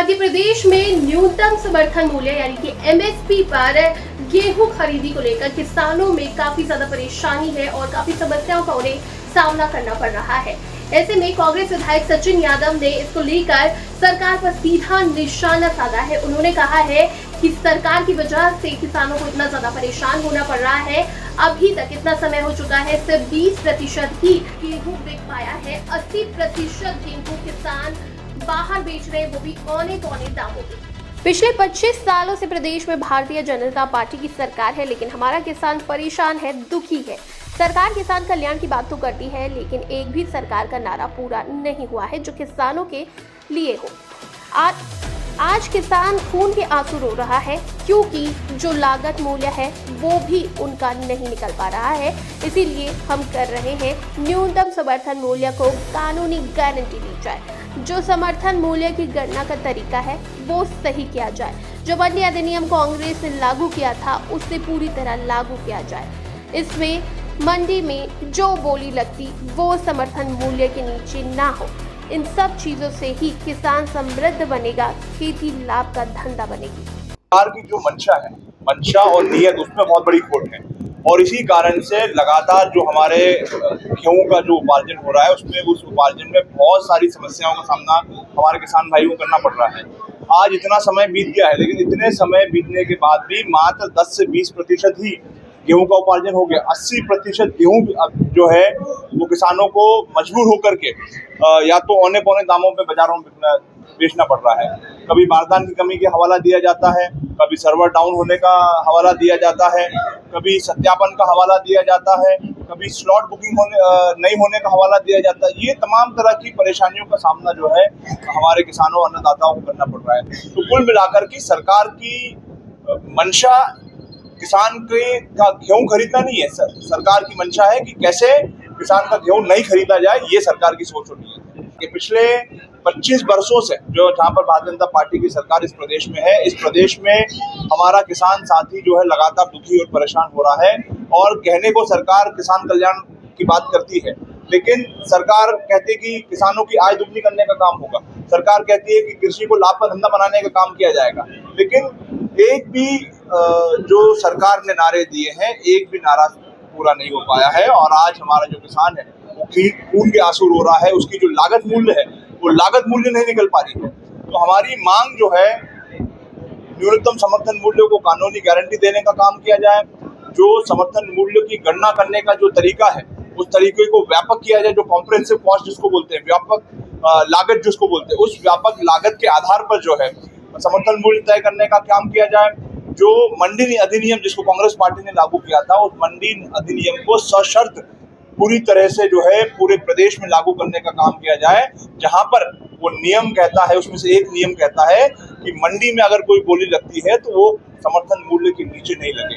मध्य प्रदेश में न्यूनतम समर्थन मूल्य यानी कि एमएसपी पर गेहूं खरीदी को लेकर किसानों में काफी ज्यादा परेशानी है और काफी समस्याओं का उन्हें सामना करना पड़ रहा है। ऐसे में कांग्रेस विधायक सचिन यादव ने इसको लेकर सरकार पर सीधा निशाना साधा है। उन्होंने कहा है कि सरकार की वजह से किसानों को इतना ज्यादा परेशान होना पड़ रहा है। अभी तक इतना समय हो चुका है, सिर्फ 20% ही गेहूं बिक पाया है। 80% गेहूं किसान बाहर बेच रहे, वो भी औने पौने दामों पे। पिछले 25 सालों से प्रदेश में भारतीय जनता पार्टी की सरकार है, लेकिन हमारा किसान परेशान है, दुखी है। सरकार किसान कल्याण की बात तो करती है, लेकिन एक भी सरकार का नारा पूरा नहीं हुआ है जो किसानों के लिए हो। आज किसान खून के आंसू रो रहा है, क्योंकि जो लागत मूल्य है वो भी उनका नहीं निकल पा रहा है। इसीलिए हम कर रहे हैं न्यूनतम समर्थन मूल्य को कानूनी गारंटी दी जाए। जो समर्थन मूल्य की गणना का तरीका है वो सही किया जाए। जो मंडी अधिनियम कांग्रेस ने लागू किया था उससे पूरी तरह लागू किया जाए। इसमें मंडी में जो बोली लगती वो समर्थन मूल्य के नीचे ना हो। इन सब चीजों से ही किसान समृद्ध बनेगा, खेती लाभ का धंधा बनेगी। सरकार की जो मंशा और नीयत, उसमें बहुत बड़ी खोट है और इसी कारण से लगातार जो हमारे गेहूं का जो उपार्जन हो रहा है उस उपार्जन में बहुत सारी समस्याओं का सामना हमारे किसान भाइयों को करना पड़ रहा है। आज इतना समय बीत गया है, लेकिन इतने समय बीतने के बाद भी मात्र 10 से 20% ही गेहूं का उपार्जन हो गया। 80% गेहूं जो है वो किसानों को मजबूर होकर के या तो औने पौने दामों पे बाजारों में बेचना पड़ रहा है। कभी बारदान की कमी का हवाला दिया जाता है, कभी सर्वर डाउन होने का हवाला दिया जाता है, कभी सत्यापन का हवाला दिया जाता है, कभी स्लॉट बुकिंग नहीं होने का हवाला दिया जाता है। ये तमाम तरह की परेशानियों का सामना जो है हमारे किसानों अन्नदाताओं को करना पड़ रहा है। तो कुल मिलाकर की सरकार की मंशा किसान का गेहूं खरीदना नहीं है। सरकार की मंशा है कि कैसे किसान का गेहूं नहीं खरीदा जाए, ये सरकार की सोच होनी है। कि पिछले 25 वर्षों से जो जहां पर भारतीय जनता पार्टी की सरकार इस प्रदेश में है, इस प्रदेश में हमारा किसान साथी जो है लगातार दुखी और परेशान हो रहा है। और कहने को सरकार किसान कल्याण की बात करती है, लेकिन सरकार कहती है कि किसानों की आय दुगनी करने का काम होगा। सरकार कहती है कि कृषि को लाभ का धंधा बनाने का काम किया जाएगा, लेकिन एक भी जो सरकार ने नारे दिए हैं, एक भी नारा पूरा नहीं हो पाया है। और आज हमारा जो किसान है वो खून के आंसू रो रहा है। उसकी जो लागत मूल्य है वो लागत मूल्य नहीं निकल पा रही है। तो हमारी मांग जो है, न्यूनतम समर्थन मूल्य को कानूनी गारंटी देने का काम किया जाए। जो समर्थन मूल्य की गणना करने का जो तरीका है उस तरीके को व्यापक किया जाए। जो कॉम्प्रिहेंसिव कॉस्ट जिसको बोलते हैं, व्यापक लागत जिसको बोलते हैं, उस व्यापक लागत के आधार पर जो है समर्थन मूल्य तय करने का काम किया जाए। जो मंडी अधिनियम जिसको कांग्रेस पार्टी ने लागू किया था, उस मंडी अधिनियम को सशर्त पूरी तरह से जो है पूरे प्रदेश में लागू करने का काम किया जाए। जहां पर वो नियम कहता है, उसमें से एक नियम कहता है कि मंडी में अगर कोई बोली लगती है तो वो समर्थन मूल्य के नीचे नहीं लगे।